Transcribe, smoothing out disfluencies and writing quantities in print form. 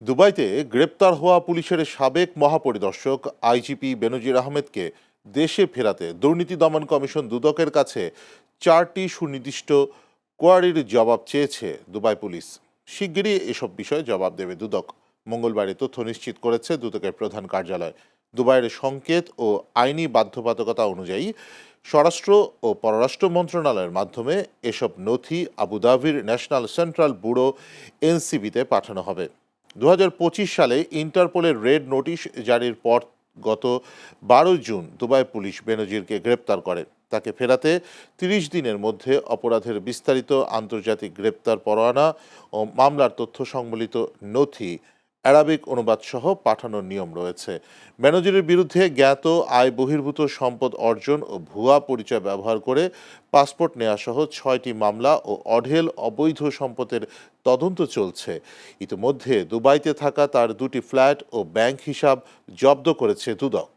দুবাইতে গ্রেপ্তার হওয়া পুলিশের সাবেক মহাপরিদর্শক আইজিপি বেনজির আহমেদকে দেশে ফেরাতে দুর্নীতি দমন কমিশন দুদকের কাছে 4টি সুনির্দিষ্ট কোয়ারির জবাব চেয়েছে দুবাই পুলিশ। শিগগিরই এসব বিষয়ে জবাব দেবে দুদক। মঙ্গলবার এ তথ্য নিশ্চিত করেছে দুদকের প্রধান কার্যালয়। দুবাইয়ের সংকেত ও আইনি বাধ্যবাধকতা অনুযায়ী স্বরাষ্ট্র ও পররাষ্ট্র মন্ত্রণালয়ের মাধ্যমে এসব নথি আবুধাবির ন্যাশনাল সেন্ট্রাল ব্যুরো এনসিবিতে পাঠানো হবে। 2025 সালে ইন্টারপোলের রেড নোটিশ জারির পর গত 12 জুন দুবাই পুলিশ বেনজিরকে গ্রেপ্তার করে। তাকে ফেরাতে 30 দিনের মধ্যে অপরাধের বিস্তারিত আন্তর্জাতিক গ্রেপ্তার পরোয়ানা ও মামলার তথ্য সংবলিত নথি অ্যারাবিক অনুবাদ সহ পাঠানোর নিয়ম রয়েছে। বেনজিরের বিরুদ্ধে জ্ঞাত আয় বহির্ভূত সম্পদ অর্জন ও ভুয়া পরিচয় ব্যবহার করে পাসপোর্ট নেওয়া সহ 6টি মামলা ও অঢেল অবৈধ সম্পদের তদন্ত চলছে। ইতিমধ্যে দুবাইতে থাকা তার 2টি ফ্ল্যাট ও ব্যাংক হিসাব জব্দ করেছে দুদক।